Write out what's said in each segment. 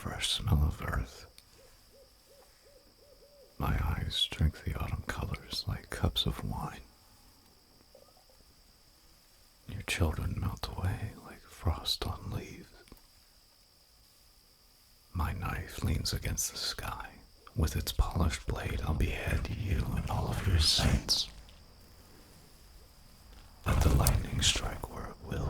fresh smell of earth. My eyes drink the autumn colors like cups of wine. Your children melt away like frost on leaves. My knife leans against the sky. With its polished blade, I'll behead you and all of your saints. Let the lightning strike where it will.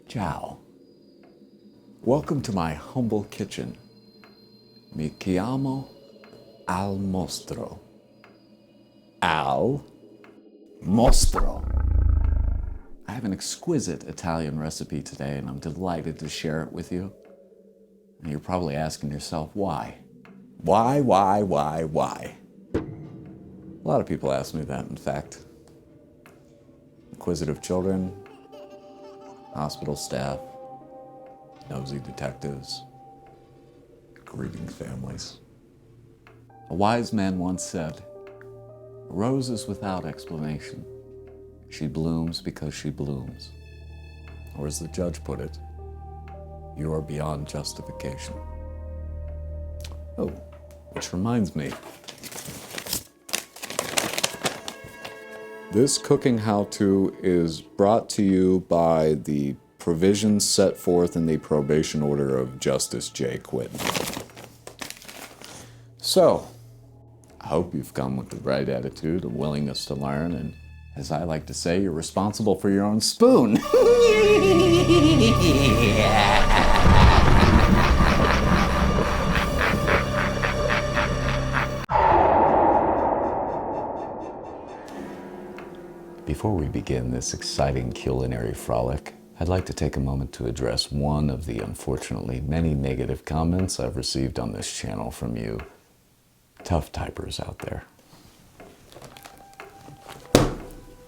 Ciao. Welcome to my humble kitchen. Mi chiamo Al Mostro. Al Mostro. I have an exquisite Italian recipe today, and I'm delighted to share it with you. And you're probably asking yourself, why? Why? A lot of people ask me that, in fact. Inquisitive children, hospital staff, nosy detectives, grieving families. A wise man once said, "A rose is without explanation. She blooms because she blooms." Or as the judge put it, "You are beyond justification." Oh, which reminds me, this cooking how-to is brought to you by the provisions set forth in the probation order of Justice J. Quinn. So, I hope you've come with the right attitude, a willingness to learn, and as I like to say, you're responsible for your own spoon. Before we begin this exciting culinary frolic, I'd like to take a moment to address one of the unfortunately many negative comments I've received on this channel from you tough typers out there.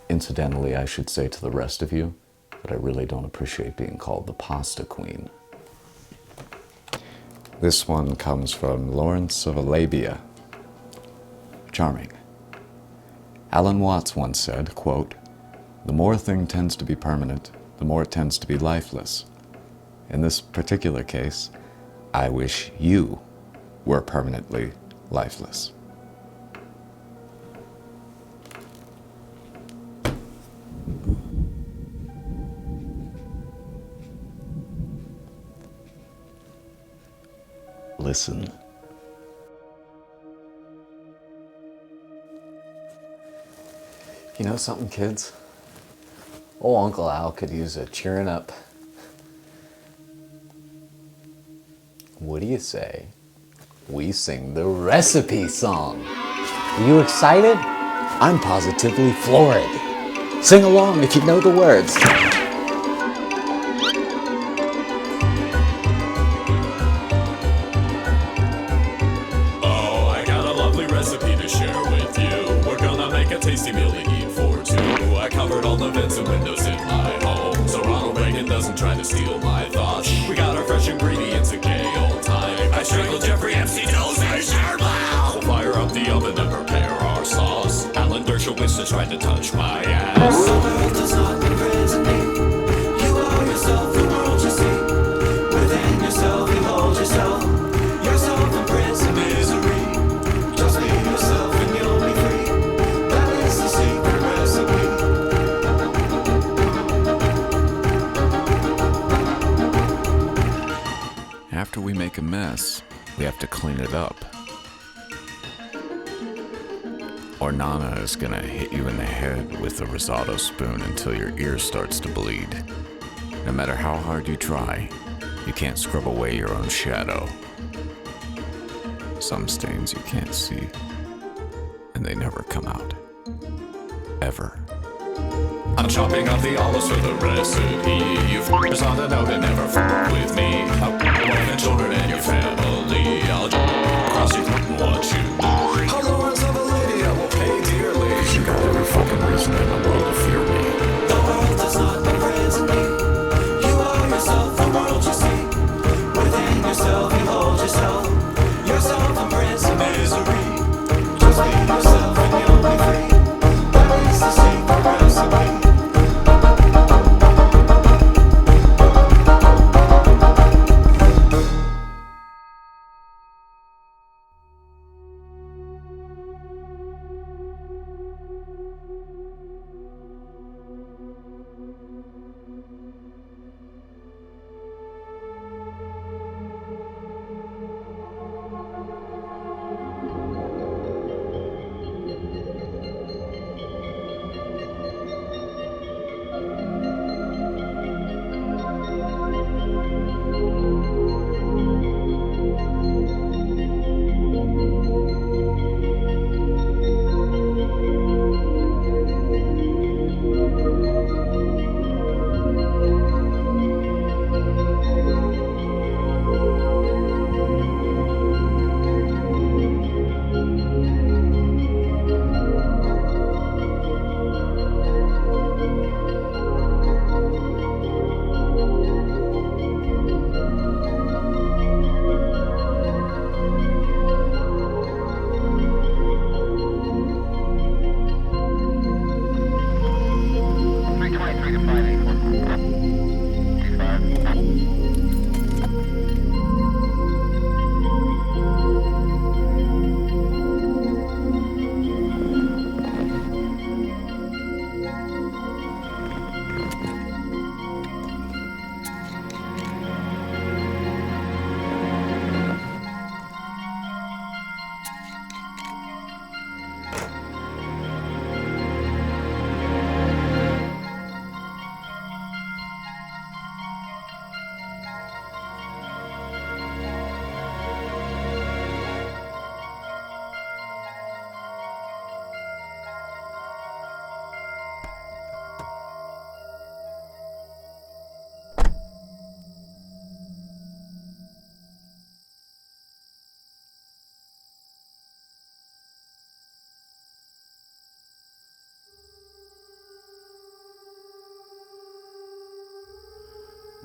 Incidentally, I should say to the rest of you that I really don't appreciate being called the pasta queen. This one comes from Lawrence of Arabia. Charming. Alan Watts once said, quote, "The more a thing tends to be permanent, the more it tends to be lifeless. In this particular case, I wish you were permanently lifeless." Listen. You know something, kids? Old Uncle Al could use a cheering up. What do you say we sing the recipe song? Are you excited? I'm positively floored. Sing along if you know the words. Oh, I got a lovely recipe to share with you. We're gonna make a tasty meal to eat for two. I covered all the vents and windows in my home, so Ronald Reagan doesn't trying to steal my thoughts. We got our fresh ingredients in kale time. I strangled Jeffrey Epstein, We'll fire up the oven and prepare our sauce. Alan Dershowitz just tried to touch my ass. The world does not imprison me. You are yourself, the world you see. Within yourself, you hold yourself. Yourself in prison misery. Just be yourself and you'll be free. That is the secret recipe. After we make a mess, we have to clean it up. Or Nana is gonna hit you in the head with a risotto spoon until your ear starts to bleed. No matter how hard you try, you can't scrub away your own shadow. Some stains you can't see, and they never come out. Ever. I'm chopping up the olives for the recipe. You f***ers on the note and never f*** with me. I'll women and children and your family. I'll cross you what you do. How the words of a lady I will pay dearly. You got every fucking reason in the world to fear me. The world does not imprison me. You are yourself, the world you see. Within yourself, you hold yourself. Yourself in prison misery. Just be yourself and you'll be free. That is the secret recipe.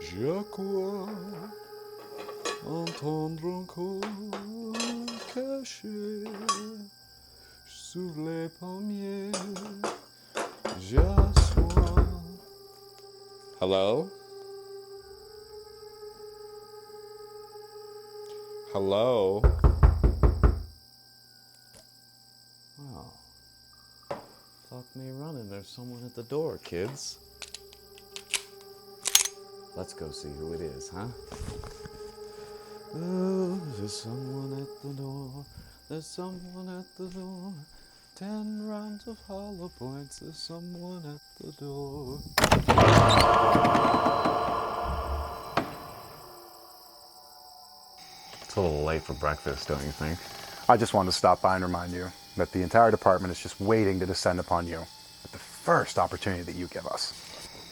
Je crois entendre encore caché sous les pommiers. J'assois. Hello? Hello? Oh. Fuck me running. There's someone at the door, kids. Let's go see who it is, huh? Oh, there's someone at the door. There's someone at the door. 10 rounds of hollow points. There's someone at the door. It's a little late for breakfast, don't you think? I just wanted to stop by and remind you that the entire department is just waiting to descend upon you at the first opportunity that you give us.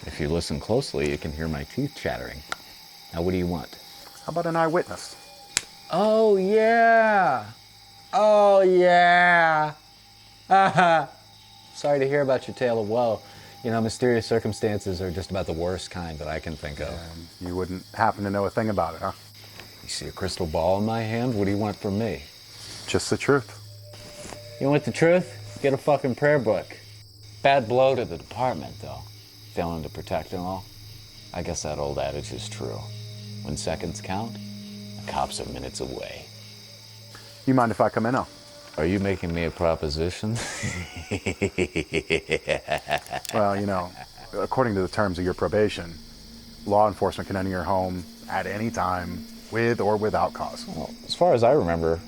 If you listen closely, you can hear my teeth chattering. Now, what do you want? How about an eyewitness? Oh, yeah. Oh, yeah. Sorry to hear about your tale of woe. You know, mysterious circumstances are just about the worst kind that I can think of. You wouldn't happen to know a thing about it, huh? You see a crystal ball in my hand? What do you want from me? Just the truth. You want the truth? Get a fucking prayer book. Bad blow to the department, though. Failing to protect and all. I guess that old adage is true. When seconds count, the cops are minutes away. You mind if I come in, Al? Are you making me a proposition? Well, you know, according to the terms of your probation, law enforcement can enter your home at any time, with or without cause. Well, as far as I remember,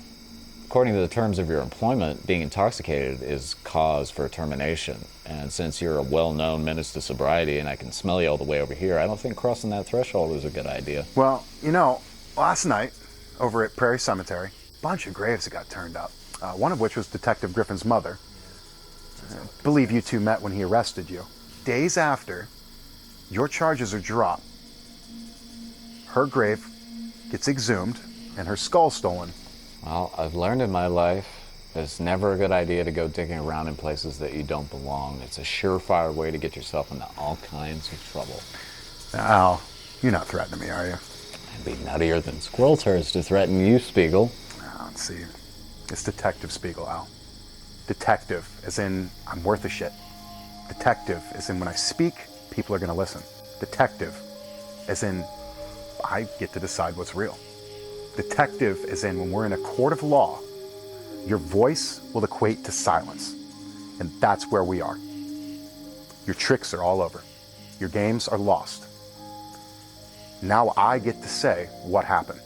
according to the terms of your employment, being intoxicated is cause for termination. And since you're a well-known menace to sobriety and I can smell you all the way over here, I don't think crossing that threshold is a good idea. Well, you know, last night, over at Prairie Cemetery, a bunch of graves got turned up. One of which was Detective Griffin's mother. I believe you two met when he arrested you. Days after, your charges are dropped. Her grave gets exhumed and her skull stolen. Well, I've learned in my life it's never a good idea to go digging around in places that you don't belong. It's a surefire way to get yourself into all kinds of trouble. Now, Al, you're not threatening me, are you? I'd be nuttier than squirrel turds to threaten you, Spiegel. Let's see. It's Detective Spiegel, Al. Detective, as in I'm worth a shit. Detective, as in when I speak, people are gonna listen. Detective, as in I get to decide what's real. Detective, as in when we're in a court of law, your voice will equate to silence. And that's where we are. Your tricks are all over. Your games are lost. Now I get to say what happened.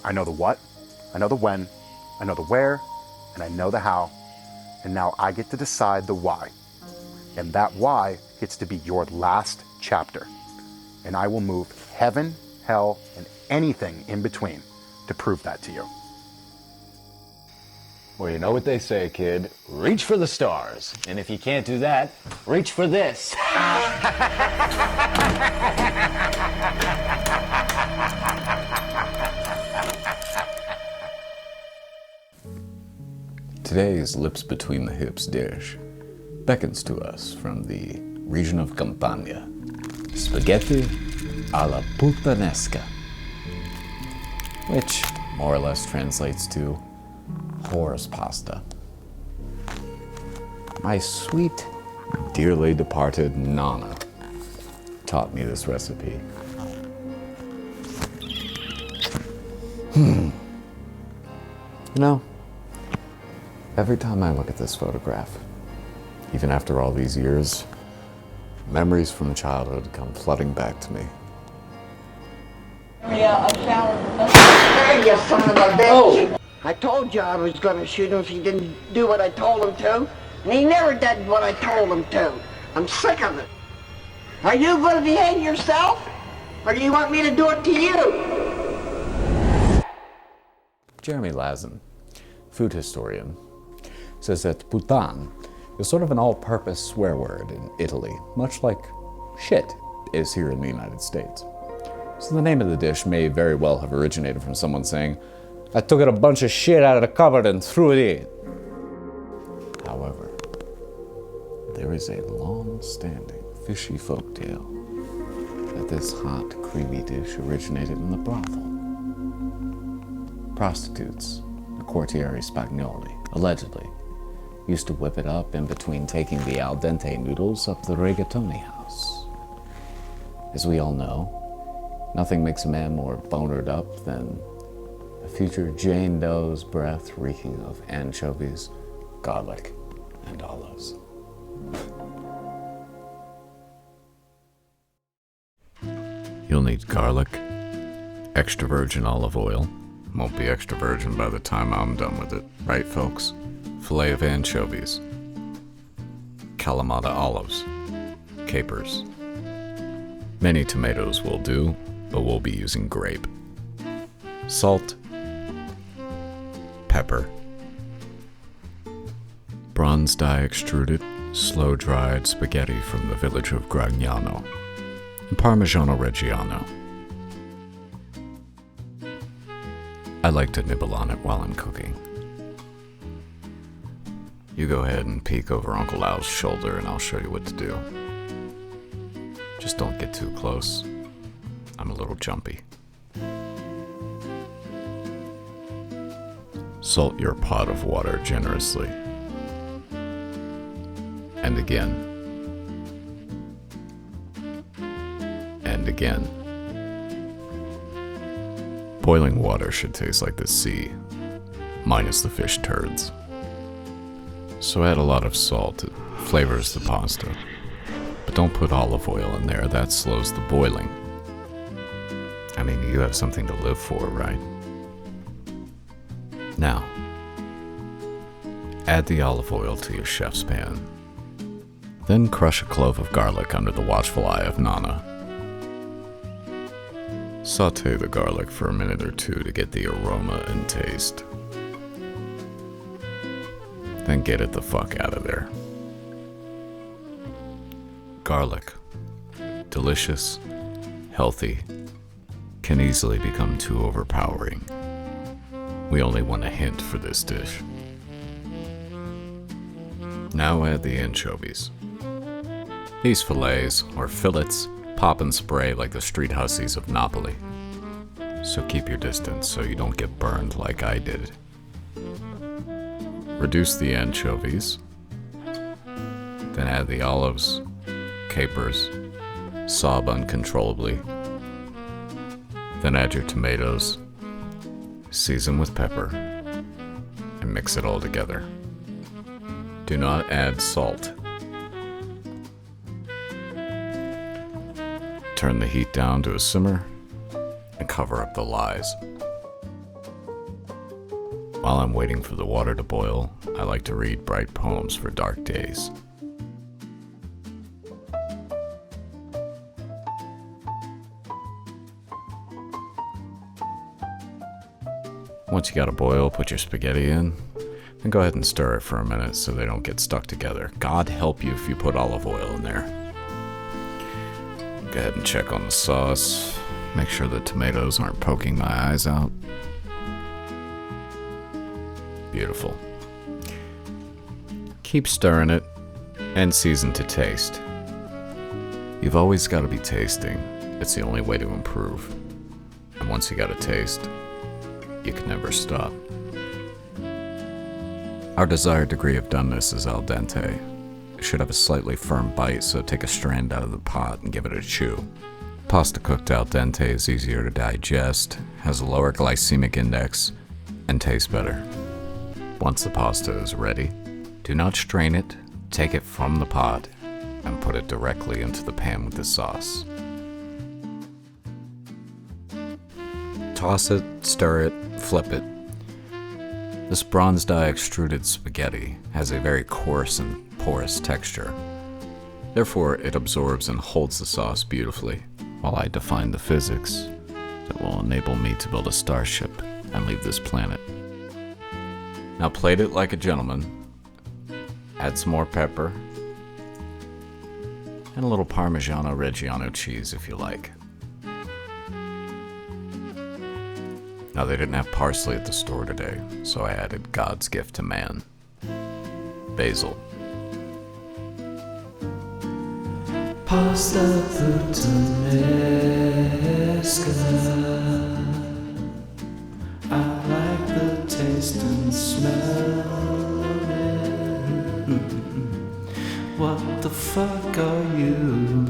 I know the what, I know the when, I know the where, and I know the how, and now I get to decide the why. And that why gets to be your last chapter. And I will move heaven, hell, and anything in between to prove that to you. Well, you know what they say, kid. Reach for the stars. And if you can't do that, reach for this. Today's Lips Between the Hips dish beckons to us from the region of Campania. Spaghetti alla Puttanesca, which more or less translates to whore's pasta. My sweet, dearly departed Nana taught me this recipe. You know, every time I look at this photograph, even after all these years, memories from childhood come flooding back to me. Yeah, a shower. Hey, you son of a bitch! I told you I was gonna shoot him if he didn't do what I told him to, and he never did what I told him to. I'm sick of it. Are you gonna behave yourself, or do you want me to do it to you? Jeremy Lazen, food historian, says that putan is sort of an all-purpose swear word in Italy, much like shit is here in the United States. So the name of the dish may very well have originated from someone saying, "I took a bunch of shit out of the cupboard and threw it in." However, there is a long-standing fishy folktale that this hot, creamy dish originated in the brothel. Prostitutes, the courtieri spagnoli, allegedly, used to whip it up in between taking the al dente noodles up the rigatoni house. As we all know, nothing makes a man more bonered up than a future Jane Doe's breath reeking of anchovies, garlic, and olives. You'll need garlic, extra virgin olive oil. Won't be extra virgin by the time I'm done with it, right, folks? Filet of anchovies, Kalamata olives, capers. Many tomatoes will do, but we'll be using grape. Salt, pepper, bronze dye extruded, slow-dried spaghetti from the village of Gragnano, and Parmigiano Reggiano. I like to nibble on it while I'm cooking. You go ahead and peek over Uncle Al's shoulder and I'll show you what to do. Just don't get too close. I'm a little jumpy. Salt your pot of water generously. And again. And again. Boiling water should taste like the sea, minus the fish turds. So add a lot of salt, it flavors the pasta. But don't put olive oil in there, that slows the boiling. I mean, you have something to live for, right? Now, add the olive oil to your chef's pan. Then crush a clove of garlic under the watchful eye of Nana. Sauté the garlic for a minute or two to get the aroma and taste. Then get it the fuck out of there. Garlic, delicious, healthy, can easily become too overpowering. We only want a hint for this dish. Now add the anchovies. These fillets, or fillets, pop and spray like the street hussies of Napoli. So keep your distance so you don't get burned like I did. Reduce the anchovies. Then add the olives, capers, sob uncontrollably. Then add your tomatoes, season with pepper, and mix it all together. Do not add salt. Turn the heat down to a simmer and cover up the lies. While I'm waiting for the water to boil, I like to read bright poems for dark days. Once you got a boil, put your spaghetti in, and go ahead and stir it for a minute so they don't get stuck together. God help you if you put olive oil in there. Go ahead and check on the sauce. Make sure the tomatoes aren't poking my eyes out. Beautiful. Keep stirring it and season to taste. You've always got to be tasting. It's the only way to improve. And once you got a taste, you can never stop. Our desired degree of doneness is al dente. It should have a slightly firm bite, so take a strand out of the pot and give it a chew. Pasta cooked al dente is easier to digest, has a lower glycemic index, and tastes better. Once the pasta is ready, do not strain it, take it from the pot, and put it directly into the pan with the sauce. Toss it, stir it, flip it. This bronze die extruded spaghetti has a very coarse and porous texture. Therefore, it absorbs and holds the sauce beautifully, while I define the physics that will enable me to build a starship and leave this planet. Now plate it like a gentleman. Add some more pepper, and a little Parmigiano Reggiano cheese if you like. Now, they didn't have parsley at the store today, so I added God's gift to man. Basil. Pasta Puttanesca. I like the taste and smell of it. What the fuck are you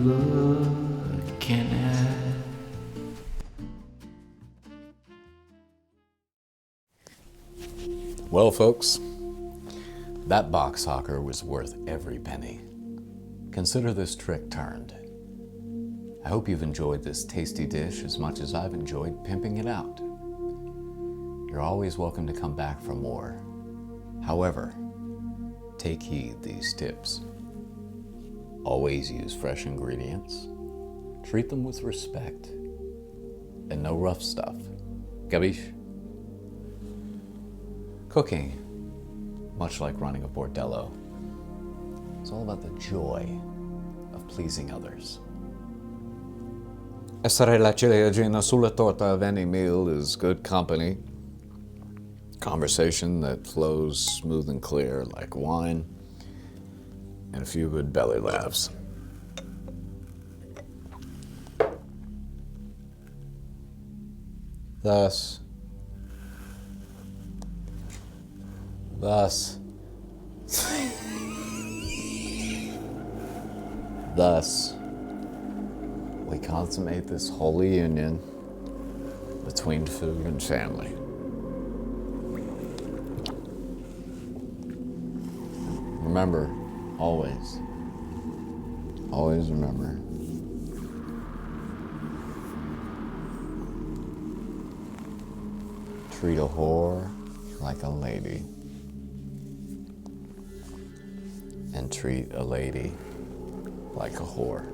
looking at? Well, folks, that box hawker was worth every penny. Consider this trick turned. I hope you've enjoyed this tasty dish as much as I've enjoyed pimping it out. You're always welcome to come back for more. However, take heed these tips. Always use fresh ingredients. Treat them with respect. And no rough stuff. Gabish? Cooking, much like running a bordello, is all about the joy of pleasing others. Essere la ciliegina sulla torta of any meal is good company. Conversation that flows smooth and clear like wine, and a few good belly laughs. Thus, we consummate this holy union between food and family. Remember, always remember, treat a whore like a lady, and treat a lady like a whore.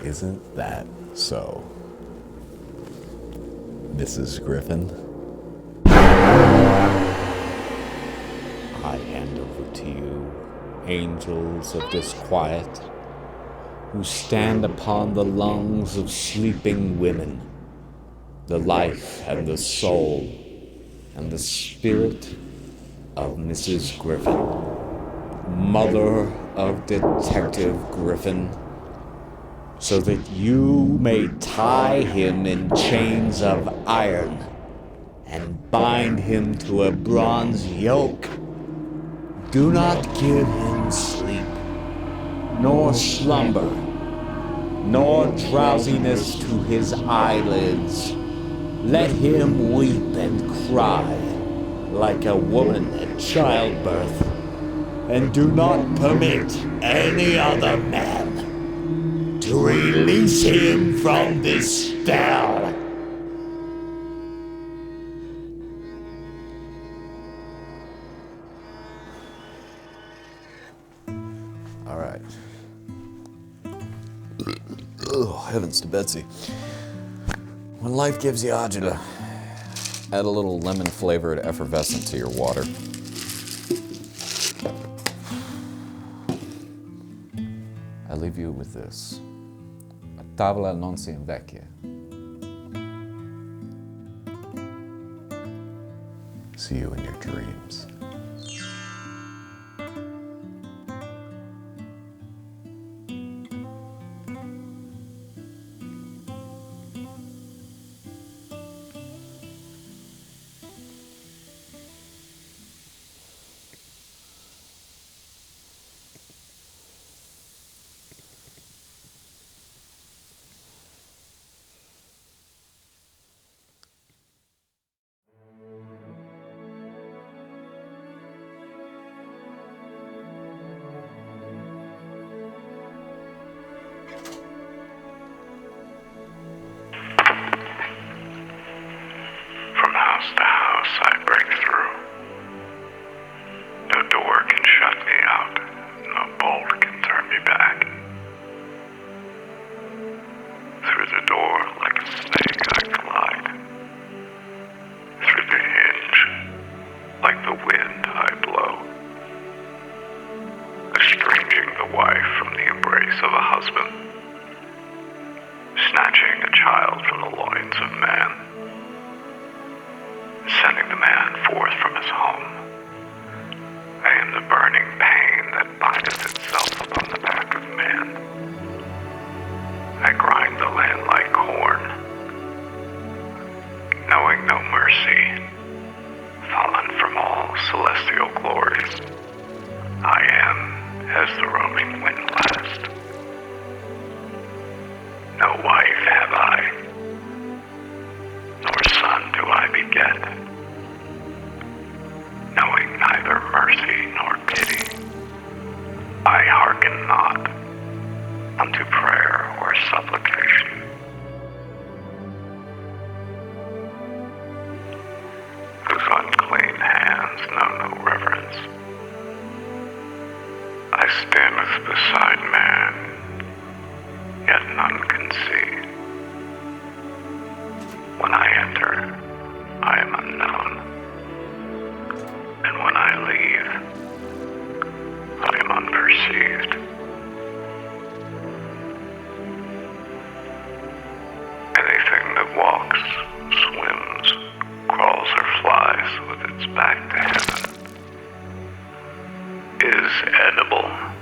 Isn't that so, Mrs. Griffin? I hand over to you, angels of disquiet, who stand upon the lungs of sleeping women, the life and the soul and the spirit of Mrs. Griffin, mother of Detective Griffin, so that you may tie him in chains of iron and bind him to a bronze yoke. Do not give him sleep, nor slumber, nor drowsiness to his eyelids. Let him weep and cry like a woman at childbirth, and do not permit any other man to release him from this spell. All right. Oh, heavens to Betsy. When life gives you agita, add a little lemon-flavored effervescent to your water. I leave you with this. A tavola non si invecchia. See you in your dreams. From house to house I break through. No door can shut me out. No bolt can turn me back. Through the door, like a snake, I glide. Through the hinge, like the wind, I blow. Estranging the wife from the embrace of a husband. Snatching a child from the loins of man. Sending the man forth from his home. I am the burning pain that bindeth itself upon the back of man. I grind the land like corn, knowing no mercy, fallen from all celestial glories. I am as the roaming wind blast. No wife have I, nor son do I beget, knowing neither mercy nor pity. I hearken not unto prayer or supplication. Whose unclean hands know no reverence. I standeth beside man, yet none can see. When I enter, I am unknown, and when I leave, I am unperceived. Anything that walks, swims, unreasonable.